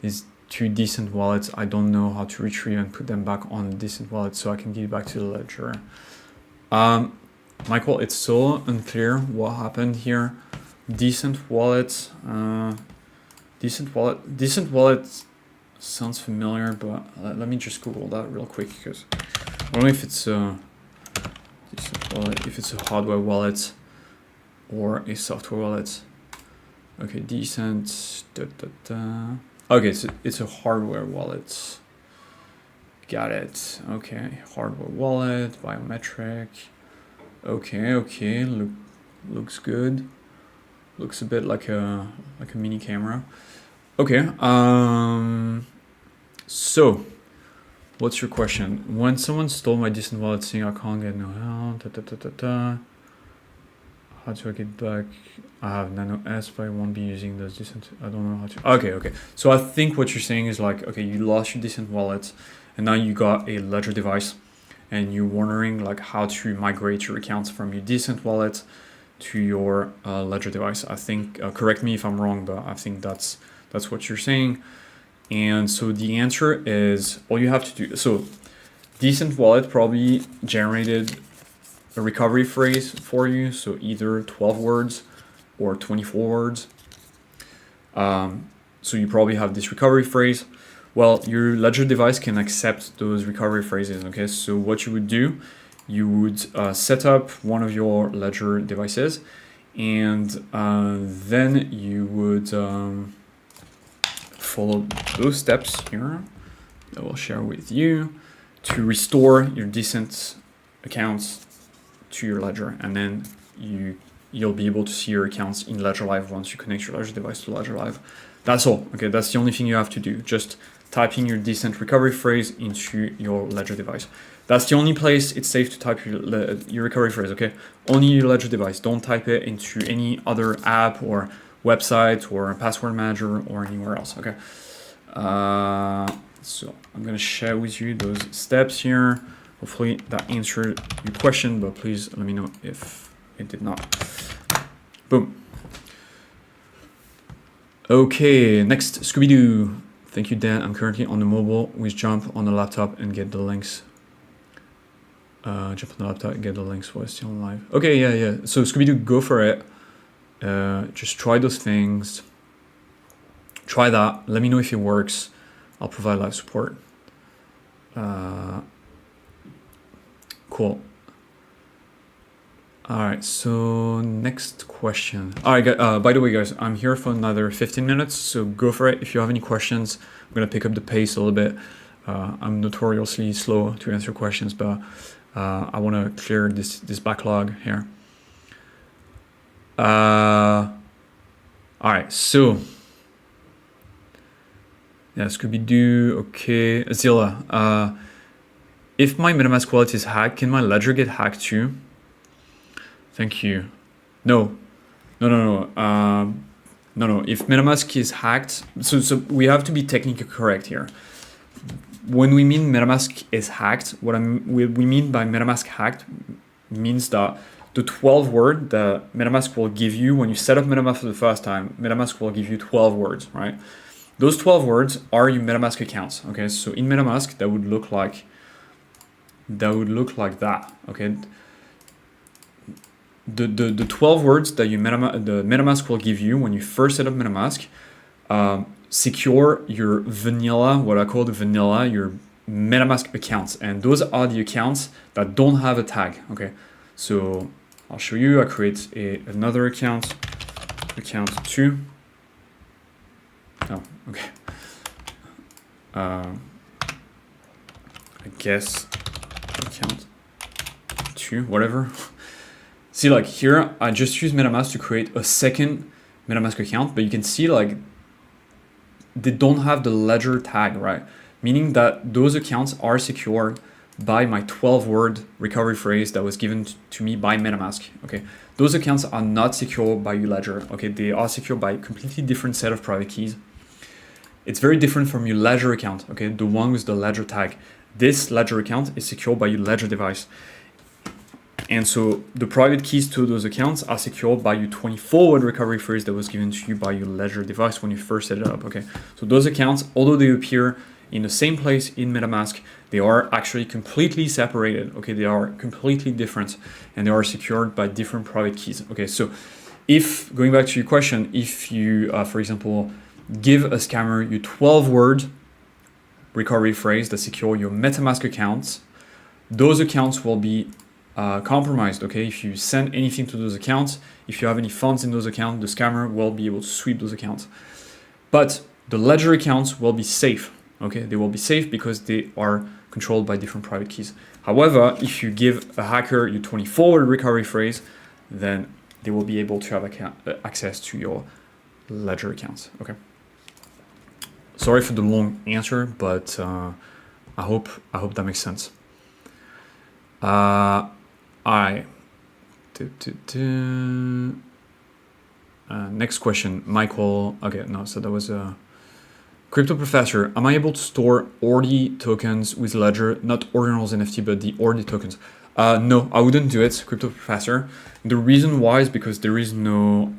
these 2 decent wallets. I don't know how to retrieve and put them back on decent wallets so I can get back to the Ledger. Michael, it's so unclear what happened here. Decent wallet sounds familiar, but let me just Google that real quick, because I don't know if it's a decent wallet, if it's a hardware wallet or a software wallet. Okay, decent. Okay, so it's a hardware wallet. Got it. Okay, hardware wallet, biometric. Okay. Looks good. Looks a bit like a mini camera. Okay, so what's your question? When someone stole my decent wallet saying I can't get no help, how do I get back? I have Nano S, but I won't be using those decent, I don't know how to. Okay. So I think what you're saying is like, okay, you lost your decent wallet and now you got a Ledger device and you're wondering like how to migrate your accounts from your decent wallet to your Ledger device. I think, correct me if I'm wrong, but I think that's what you're saying. And so the answer is, all you have to do, so decent wallet probably generated a recovery phrase for you, so either 12 words or 24 words. So you probably have this recovery phrase. Well, your Ledger device can accept those recovery phrases, okay? So what you would do, you would set up one of your Ledger devices, and then you would follow those steps here that we'll share with you to restore your decent accounts to your Ledger, and then you'll be able to see your accounts in Ledger Live once you connect your Ledger device to Ledger Live. That's all. Okay, that's the only thing you have to do. Just typing your decent recovery phrase into your Ledger device. That's the only place it's safe to type your recovery phrase, okay? Only your Ledger device. Don't type it into any other app or website or password manager or anywhere else, okay? So I'm gonna share with you those steps here. Hopefully that answered your question, but please let me know if it did not. Boom. Okay, next, Scooby-Doo. Thank you, Dan. I'm currently on the mobile. We jump on the laptop and get the links. Jump on the laptop and get the links while it's still live. Okay, yeah. So Scooby-Doo, go for it. Just try those things. Try that. Let me know if it works. I'll provide live support. Cool. All right, so next question. All right, by the way, guys, I'm here for another 15 minutes, so go for it. If you have any questions, I'm gonna pick up the pace a little bit. I'm notoriously slow to answer questions, but I wanna clear this backlog here. All right, so yeah, Scooby-Doo, okay. Zilla, if my MetaMask wallet is hacked, can my Ledger get hacked too? Thank you. No. No. If MetaMask is hacked, so we have to be technically correct here. When we mean MetaMask is hacked, what we mean by MetaMask hacked means that the 12 word that MetaMask will give you when you set up MetaMask for the first time, MetaMask will give you 12 words, right? Those 12 words are your MetaMask accounts, okay? So in MetaMask, that would look like that, okay? The 12 words that the MetaMask will give you when you first set up MetaMask secure your vanilla, what I call the vanilla, your MetaMask accounts. And those are the accounts that don't have a tag, okay? So I'll show you. I create another account 2. Oh, okay. I guess account 2, whatever. See, like here, I just use MetaMask to create a second MetaMask account, but you can see like they don't have the ledger tag, right? Meaning that those accounts are secured by my 12-word recovery phrase that was given to me by MetaMask, okay? Those accounts are not secured by your ledger, okay? They are secured by a completely different set of private keys. It's very different from your ledger account, okay? The one with the ledger tag. This ledger account is secured by your ledger device. And so the private keys to those accounts are secured by your 24-word recovery phrase that was given to you by your ledger device when you first set it up, okay? So those accounts, although they appear in the same place in MetaMask, they are actually completely separated, okay? They are completely different and they are secured by different private keys, okay? So if, going back to your question, if you, for example, give a scammer your 12-word recovery phrase that secure your MetaMask accounts, those accounts will be compromised, okay? If you send anything to those accounts, if you have any funds in those accounts, the scammer will be able to sweep those accounts. But the ledger accounts will be safe, okay? They will be safe because they are controlled by different private keys. However, if you give a hacker your 24-word recovery phrase, then they will be able to have access to your ledger accounts, okay? Sorry for the long answer, but I hope that makes sense. Next question, Michael. Okay, no, so that was a crypto professor. Am I able to store ORDI tokens with Ledger, not Ordinals NFT, but the ORDI tokens? No, I wouldn't do it, crypto professor. The reason why is because there is no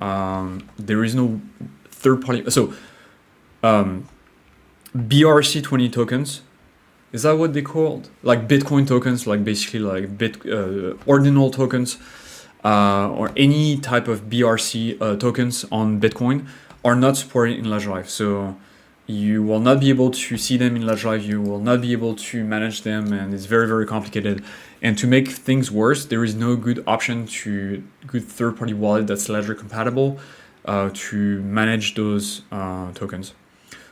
third party. So BRC-20 tokens. Is that what they called? Like Bitcoin tokens, like basically like ordinal tokens, or any type of BRC tokens on Bitcoin are not supported in Ledger Live. So you will not be able to see them in Ledger Live. You will not be able to manage them, and it's very, very complicated. And to make things worse, there is no good option to good third-party wallet that's Ledger compatible to manage those tokens.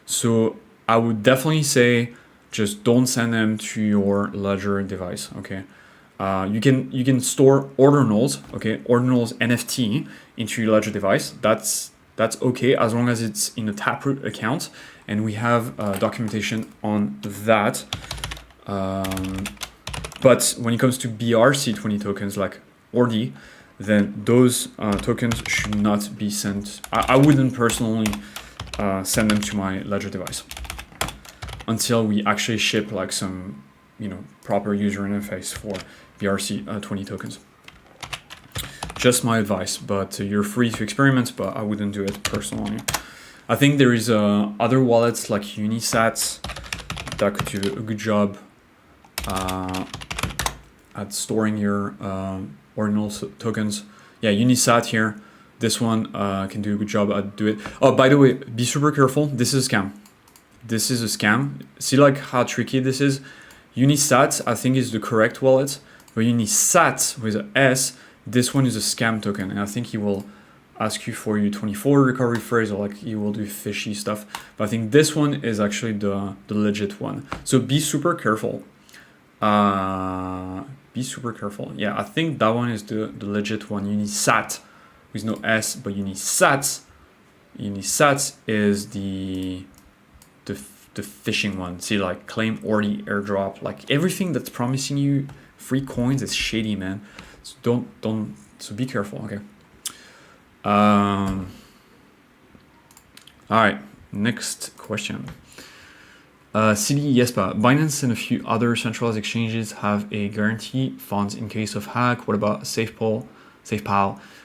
So I would definitely say, just don't send them to your Ledger device, okay? You can store ordinals, okay, ordinals NFT into your Ledger device. That's okay as long as it's in a Taproot account, and we have documentation on that. But when it comes to BRC-20 tokens like ORDI, then those tokens should not be sent. I wouldn't personally send them to my Ledger device until we actually ship like some, proper user interface for BRC-20 tokens. Just my advice, but you're free to experiment, but I wouldn't do it personally. I think there is other wallets like Unisat that could do a good job at storing your ordinal tokens. Yeah, Unisat here. This one can do a good job at do it. Oh, by the way, be super careful. This is a scam. This is a scam. See like how tricky this is? Unisat, I think, is the correct wallet, but Unisat with an S, this one is a scam token, and I think he will ask you for your 24 recovery phrase, or like he will do fishy stuff. But I think this one is actually the legit one. So be super careful. Be super careful. Yeah, I think that one is the legit one. Unisat with no S, but Unisat is the phishing one. See, like claim ORDI airdrop, like everything that's promising you free coins is shady, man. So so be careful, okay? All right, next question. CD Yespa, Binance and a few other centralized exchanges have a guarantee funds in case of hack. What about SafePal,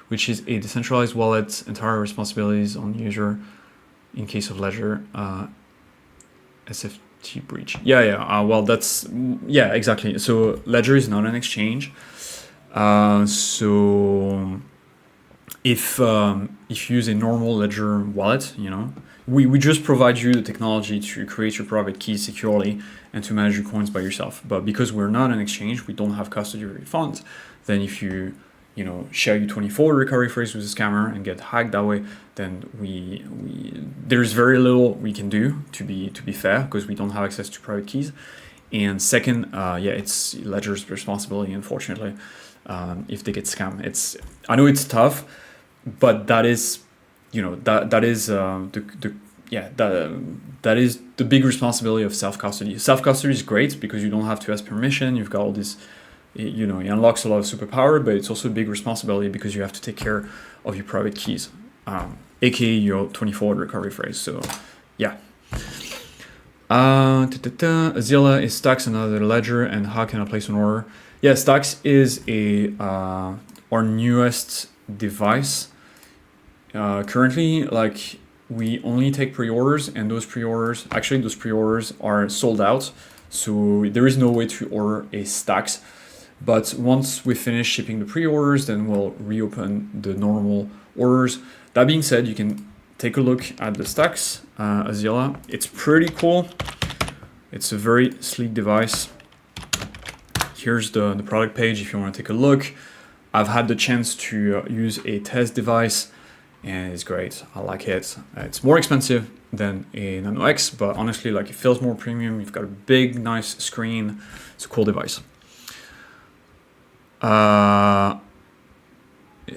which is a decentralized wallet, entire responsibilities on user in case of ledger SFT breach? Well, that's exactly. So Ledger is not an exchange. So if you use a normal Ledger wallet, we just provide you the technology to create your private keys securely and to manage your coins by yourself. But because we're not an exchange, we don't have custody of your funds. Then if you share your 24 recovery phrase with a scammer and get hacked that way, then there's very little we can do to be fair, because we don't have access to private keys. And second, it's Ledger's responsibility, unfortunately, if they get scammed. I know it's tough, but that is that is the big responsibility of self-custody. Self-custody is great because you don't have to ask permission. You've got all this, it unlocks a lot of superpower, but it's also a big responsibility because you have to take care of your private keys, aka your 24 recovery phrase. So, yeah. Azila, is Stax another ledger, and how can I place an order? Yeah, Stax is our newest device. Currently, we only take pre-orders, and those pre-orders are sold out, so there is no way to order a Stax. But once we finish shipping the pre-orders, then we'll reopen the normal orders. That being said, you can take a look at the Stax Azila. It's pretty cool. It's a very sleek device. Here's the product page if you want to take a look. I've had the chance to use a test device, and it's great. I like it. It's more expensive than a Nano X, but honestly, it feels more premium. You've got a big, nice screen. It's a cool device.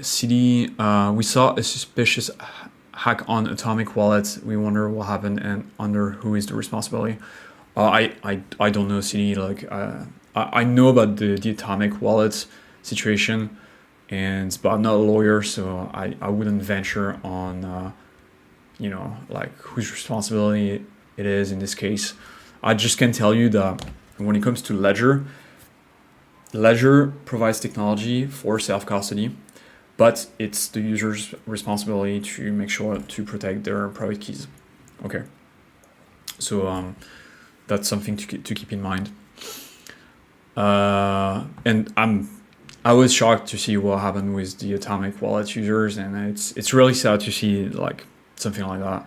CD, we saw a suspicious hack on Atomic Wallet. We wonder what happened and under who is the responsibility. I don't know, CD. I know about the Atomic Wallet situation, but I'm not a lawyer, so I wouldn't venture on whose responsibility it is in this case. I just can tell you that when it comes to Ledger provides technology for self-custody, but it's the user's responsibility to make sure to protect their private keys. Okay, so that's something to keep in mind. And I was shocked to see what happened with the Atomic Wallet users, and it's really sad to see something like that.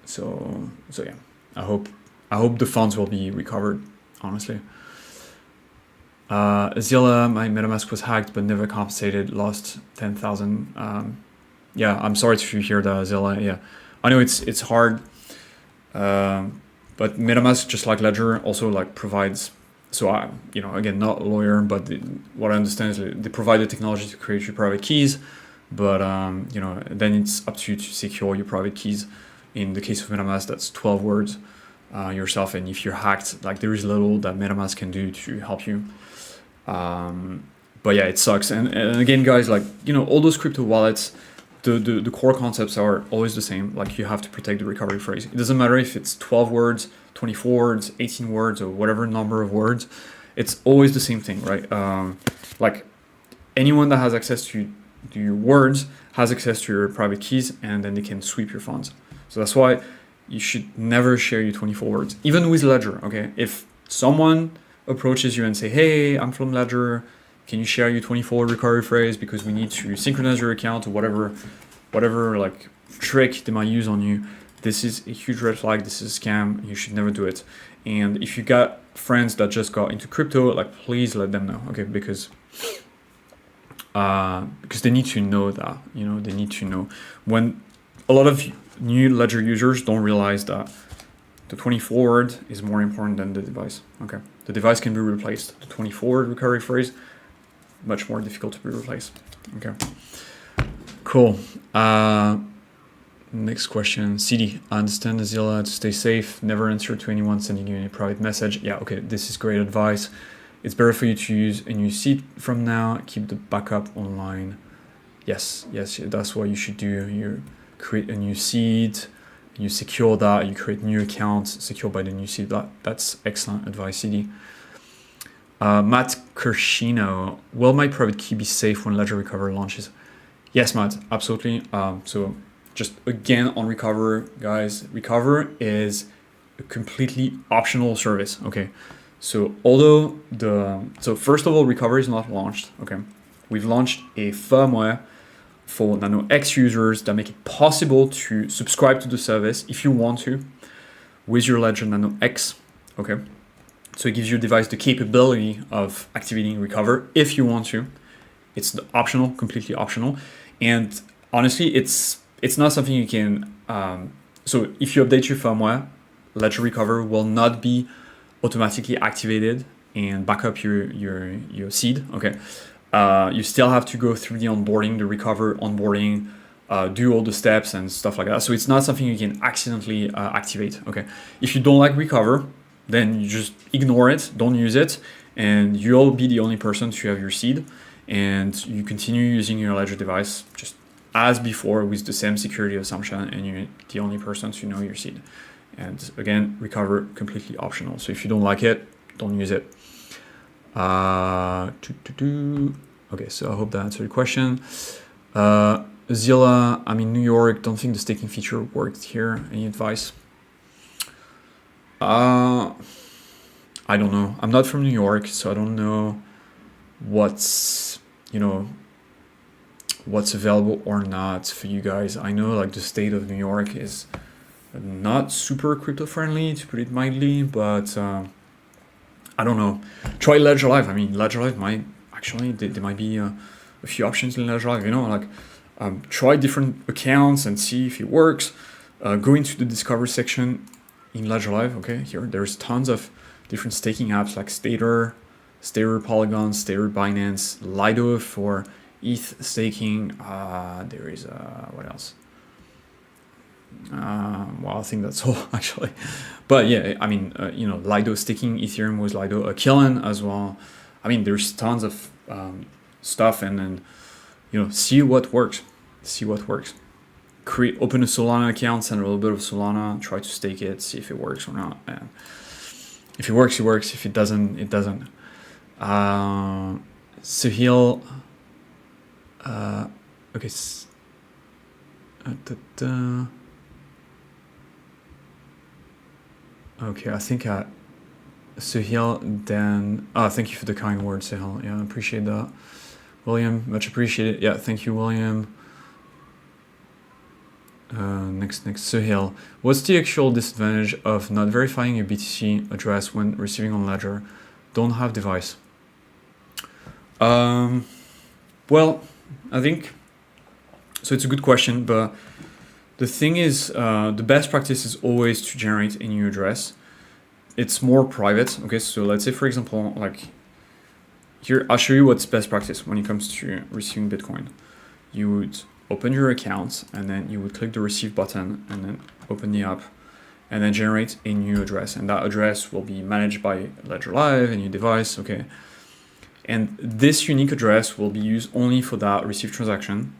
So yeah, I hope the funds will be recovered, honestly. Azila, my MetaMask was hacked but never compensated, lost 10,000. Yeah, I'm sorry to hear that, Azila. Yeah, I know it's hard, but MetaMask, just like Ledger, also provides. So again, not a lawyer, but what I understand is they provide the technology to create your private keys, but then it's up to you to secure your private keys. In the case of MetaMask, that's 12 words yourself, and if you're hacked, there is little that MetaMask can do to help you. But yeah, it sucks. And again, guys, all those crypto wallets, the core concepts are always the same. You have to protect the recovery phrase. It doesn't matter if it's 12 words, 24 words, 18 words, or whatever number of words. It's always the same thing, right? Anyone that has access to your words has access to your private keys, and then they can sweep your funds. So that's why you should never share your 24 words, even with Ledger, okay? If someone approaches you and say, hey, I'm from Ledger, can you share your 24 recovery phrase because we need to synchronize your account, or whatever trick they might use on you, this is a huge red flag. This is a scam. You should never do it. And if you got friends that just got into crypto, please let them know, okay? Because they need to know that, they need to know. When a lot of new Ledger users don't realize that the 24 word is more important than the device, okay? The device can be replaced. The 24 word recovery phrase, much more difficult to be replaced, okay? Cool. Next question. CD, I understand Azila to stay safe. Never answer to anyone sending you any private message. Yeah, okay, this is great advice. It's better for you to use a new seed from now. Keep the backup online. Yes, that's what you should do. You're create a new seed, you secure that, you create new accounts secured by the new seed. That's excellent advice, CD. Matt Kershino, will my private key be safe when Ledger Recover launches? Yes, Matt, absolutely. So just again on Recover, guys, Recover is a completely optional service. Okay, so although so first of all, Recover is not launched. Okay, we've launched a firmware for Nano X users that make it possible to subscribe to the service if you want to with your Ledger Nano X. Okay, so it gives your device the capability of activating Recover if you want to. It's optional, completely optional, and honestly, it's not something you can. So if you update your firmware, Ledger Recover will not be automatically activated and back up your seed. Okay, you still have to go through the onboarding, the Recover onboarding, do all the steps and stuff like that. So it's not something you can accidentally activate. Okay, if you don't like Recover, then you just ignore it, don't use it, and you'll be the only person to have your seed, and you continue using your Ledger device just as before with the same security assumption, and you're the only person to know your seed. And again, Recover completely optional. So if you don't like it, don't use it. Okay, so I hope that answered your question. Zilla, I'm in New York, don't think the staking feature worked here. Any advice? I don't know. I'm not from New York, so I don't know what's available or not for you guys. I know like the state of New York is not super crypto friendly, to put it mildly, but I don't know. Try Ledger Live. I mean, Ledger Live might actually there might be a few options in Ledger Live. Like try different accounts and see if it works. Go into the Discover section in Ledger Live. Okay, here there's tons of different staking apps like Stater, Polygon, Stater, Binance, Lido for ETH staking. There is what else? Well, I think that's all actually. But yeah, I mean, Lido staking Ethereum with Lido, Killen as well. I mean, there's tons of stuff, and then see what works. Open a Solana account, send a little bit of Solana, try to stake it, see if it works or not. And if it works, it works. If it doesn't, it doesn't. Sahil, okay. Okay, I think Sahil, then, thank you for the kind words, Sahil. Yeah, I appreciate that. William, much appreciated. Yeah, thank you, William. Next, Sahil. What's the actual disadvantage of not verifying your BTC address when receiving on Ledger? Don't have device. Well, I think, so it's a good question, but the thing is, the best practice is always to generate a new address. It's more private. Okay, so let's say, for example, like here, I'll show you what's best practice when it comes to receiving Bitcoin. You would open your account, and then you would click the receive button, and then open the app, and then generate a new address. And that address will be managed by Ledger Live and your device. Okay, and this unique address will be used only for that received transaction.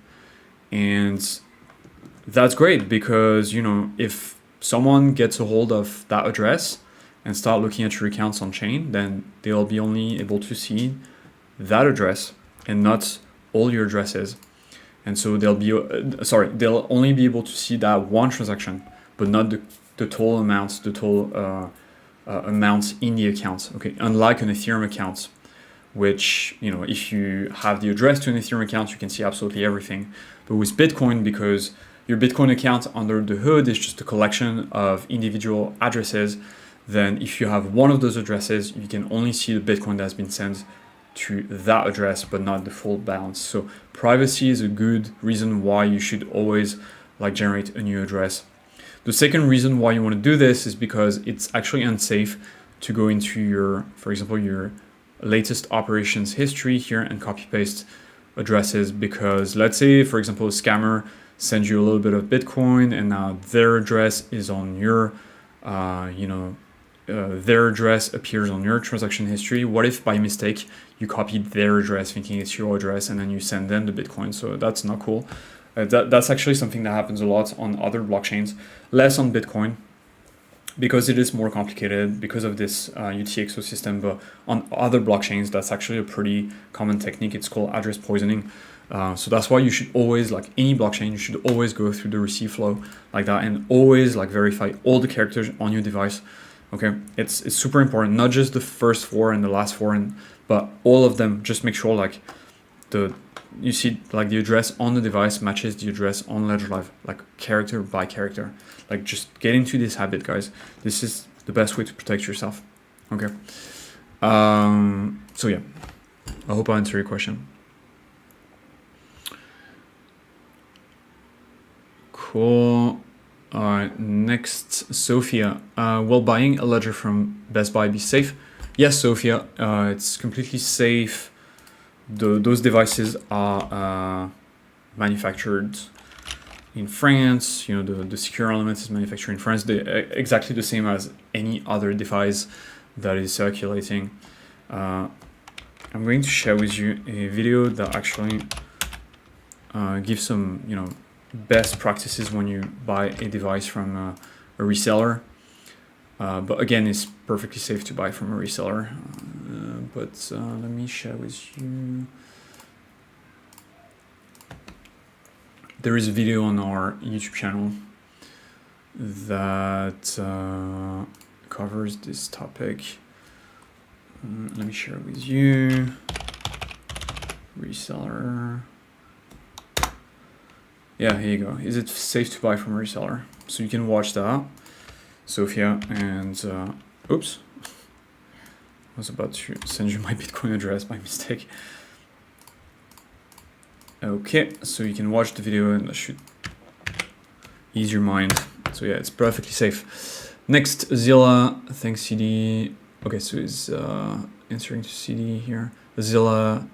And that's great because, if someone gets a hold of that address and start looking at your accounts on chain, then they'll be only able to see that address and not all your addresses. And so they'll only be able to see that one transaction, but not the total amounts, amounts in the account. Okay, unlike an Ethereum account, which, if you have the address to an Ethereum account, you can see absolutely everything. But with Bitcoin, because your Bitcoin account under the hood is just a collection of individual addresses, then if you have one of those addresses, you can only see the Bitcoin that's been sent to that address, but not the full balance. So privacy is a good reason why you should always generate a new address. The second reason why you want to do this is because it's actually unsafe to go into for example, your latest operations history here and copy paste addresses, because let's say, for example, a scammer sends you a little bit of Bitcoin and now their address is on your, their address appears on your transaction history. What if by mistake you copied their address thinking it's your address and then you send them the Bitcoin? So that's not cool. That's actually something that happens a lot on other blockchains, less on Bitcoin, because it is more complicated because of this UTXO system. But on other blockchains, that's actually a pretty common technique. It's called address poisoning. So that's why you should always, like any blockchain, you should always go through the receive flow like that, and always like verify all the characters on your device. Okay, it's super important, not just the first 4 and the last 4, but all of them. Just make sure like you see like the address on the device matches the address on Ledger Live, like character by character. Like just get into this habit, guys. This is the best way to protect yourself. Okay. So yeah, I hope I answered your question. Cool. All right, next, Sophia. Will buying a ledger from Best Buy be safe? Yes, Sophia, it's completely safe. Those devices are manufactured in France. You know, the secure element is manufactured in France. They're exactly the same as any other device that is circulating. I'm going to share with you a video that actually gives some, you know, best practices when you buy a device from a reseller. But again, it's perfectly safe to buy from a reseller. But let me share with you. There is a video on our YouTube channel that covers this topic. Let me share with you. Reseller. Yeah, here you go. Is it safe to buy from a reseller? So you can watch that, Sophia, and oops. I was about to send you my Bitcoin address by mistake. Okay, so you can watch the video and that should ease your mind. So yeah, it's perfectly safe. Next, Zilla, thanks CD. Okay, so he's answering to CD here. Zilla,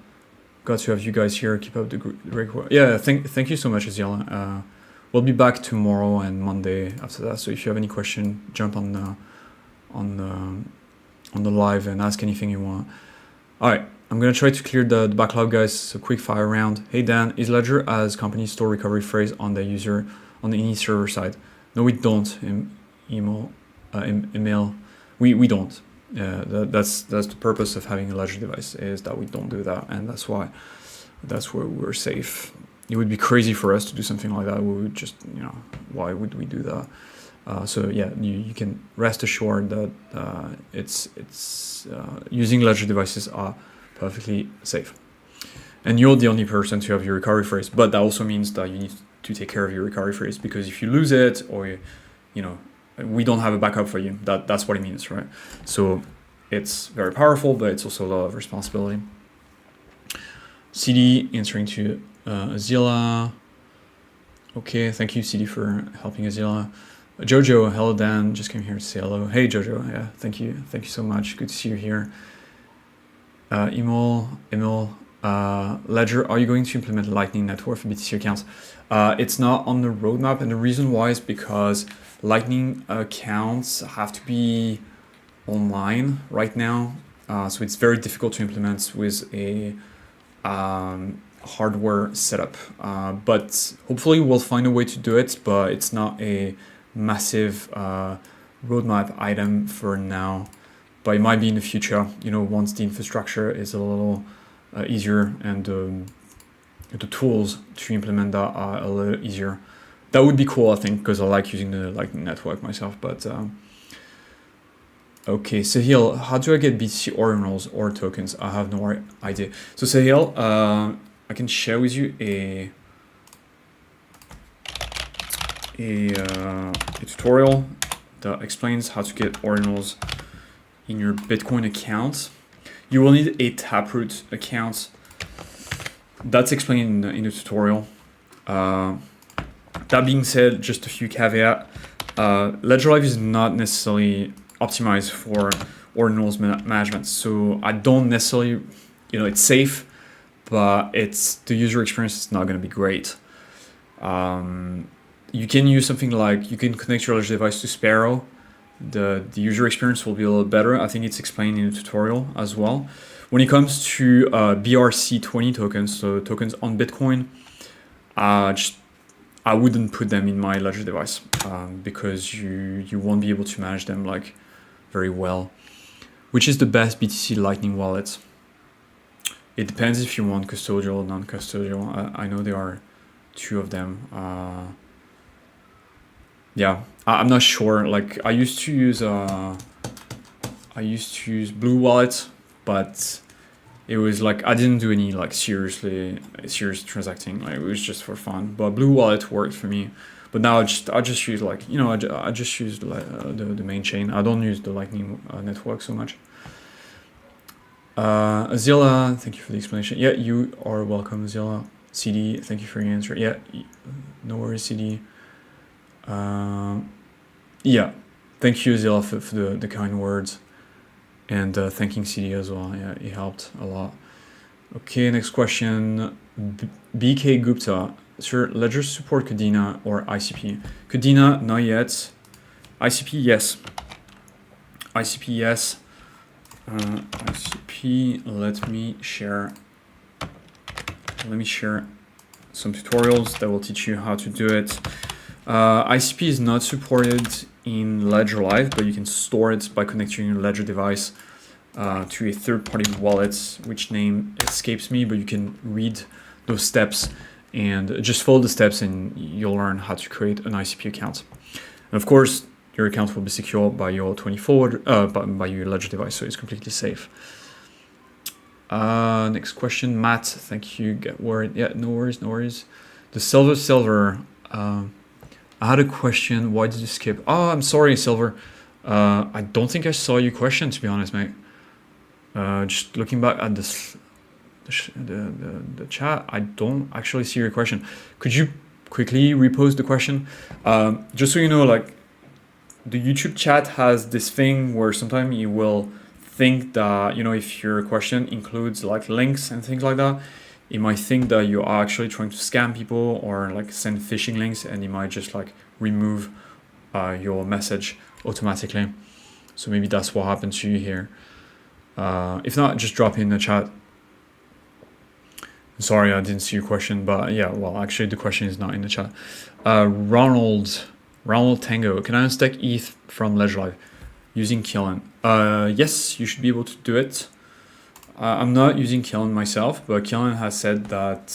glad to have you guys here. Keep up the great work. Yeah, thank you so much, Zilla. We'll be back tomorrow and Monday after that. So if you have any question, jump on the live and ask anything you want. All right, I'm gonna try to clear the backlog, guys. So quick fire round. Hey Dan, is Ledger as company store recovery phrase on the user on any server side? No, we don't. Email. We don't. That's the purpose of having a Ledger device, is that we don't do that, and that's why we're safe. It would be crazy for us to do something like that. We would just, you know, why would we do that? So yeah, you can rest assured that using Ledger devices are perfectly safe. And you're the only person to have your recovery phrase, but that also means that you need to take care of your recovery phrase, because if you lose it, or you know, we don't have a backup for you. That's what it means, right? So it's very powerful, but it's also a lot of responsibility. CD answering to Azila. Okay, thank you, CD, for helping Azila. Jojo, hello Dan, just came here to say hello. Hey Jojo, yeah, thank you so much. Good to see you here. Emil, Ledger, are you going to implement Lightning Network for BTC accounts? It's not on the roadmap, and the reason why is because Lightning accounts have to be online right now, so it's very difficult to implement with a hardware setup. But hopefully we'll find a way to do it, but it's not a massive roadmap item for now. But it might be in the future, you know, once the infrastructure is a little easier and the tools to implement that are a little easier. That would be cool, I think, because I like using the Lightning Network myself. But okay, Sahil, how do I get BTC Ordinals or tokens? I have no idea. So Sahil, I can share with you a tutorial that explains how to get Ordinals in your Bitcoin account. You will need a Taproot account. That's explained in the tutorial. That being said, just a few caveats. Ledger Live is not necessarily optimized for Ordinals management, so I don't necessarily, you know, it's safe, but the user experience is not going to be great. You can use something like, you can connect your Ledger device to Sparrow. The user experience will be a little better. I think it's explained in the tutorial as well. When it comes to BRC-20 tokens, so tokens on Bitcoin, just I wouldn't put them in my Ledger device because you won't be able to manage them like very well. Which is the best BTC Lightning wallet? It depends if you want custodial or non-custodial. I know there are two of them. Yeah, I'm not sure. Like I used to use Blue Wallet, but it was like I didn't do any like serious transacting. Like it was just for fun. But Blue Wallet worked for me. But now I just use like I just use the main chain. I don't use the Lightning network so much. Zilla, thank you for the explanation. Yeah, you are welcome, Zilla. CD, thank you for your answer. Yeah, no worries, CD. Yeah, thank you, Zilla, for the kind words. And thanking CD as well. Yeah, it helped a lot. Okay, next question. BK Gupta. Sir, Ledger support Kadena or ICP? Kadena, not yet. ICP, yes. ICP, yes. ICP, let me share some tutorials that will teach you how to do it. ICP is not supported in Ledger Live, but you can store it by connecting your Ledger device to a third-party wallet, which name escapes me, but you can read those steps and just follow the steps and you'll learn how to create an ICP account. And of course, your account will be secured by your by your Ledger device, so it's completely safe. Next question, Matt. Thank you. Get word. Yeah, no worries, no worries. The Silver. I had a question. Why did you skip? Oh, I'm sorry, Silver. I don't think I saw your question, to be honest, mate. Just looking back at this, the chat, I don't actually see your question. Could you quickly repost the question? Just so you know, like the YouTube chat has this thing where sometimes you will think that, if your question includes like links and things like that, it might think that you are actually trying to scam people or like send phishing links, and it might just like remove your message automatically. So maybe that's what happened to you here. If not, just drop it in the chat. Sorry, I didn't see your question, but yeah, well, actually the question is not in the chat. Ronald Tango, can I unstack ETH from Ledger Live using Killen? Yes, you should be able to do it. I'm not using Killen myself, but Killen has said that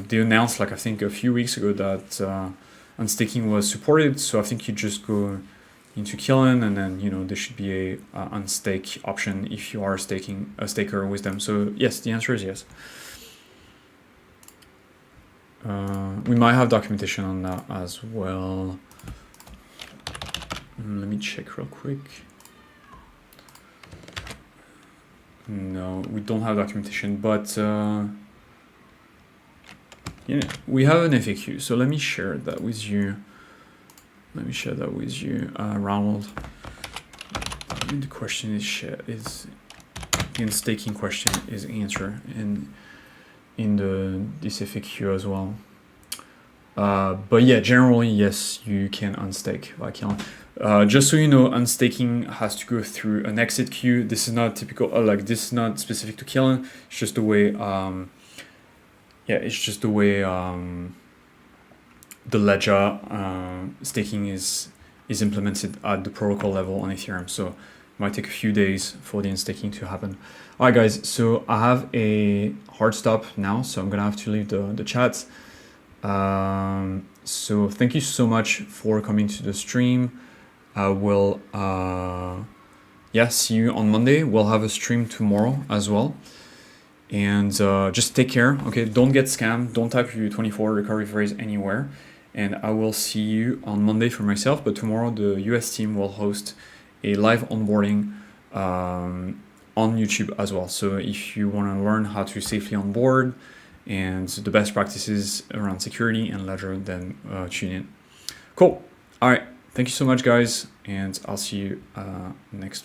they announced, like I think a few weeks ago, that unstaking was supported. So I think you just go into Killen, and then there should be a unstake option if you are a staker with them. So yes, the answer is yes. We might have documentation on that as well. Let me check real quick. No, we don't have documentation, but we have an FAQ. So let me share that with you. Ronald. The question is the unstaking question is answered in this FAQ as well. But yeah, generally, yes, you can unstake by Killen. Just so you know, unstaking has to go through an exit queue. This is not typical, this is not specific to Killen. It's just the way, the Ledger staking is implemented at the protocol level on Ethereum. So it might take a few days for the unstaking to happen. All right, guys. So I have a hard stop now, so I'm gonna have to leave the chat. So thank you so much for coming to the stream. I will see you on Monday. We'll have a stream tomorrow as well. And just take care, okay? Don't get scammed. Don't type your 24 recovery phrase anywhere. And I will see you on Monday for myself. But tomorrow, the US team will host a live onboarding on YouTube as well. So if you want to learn how to safely onboard and the best practices around security and Ledger, then tune in. Cool. All right. Thank you so much, guys. And I'll see you next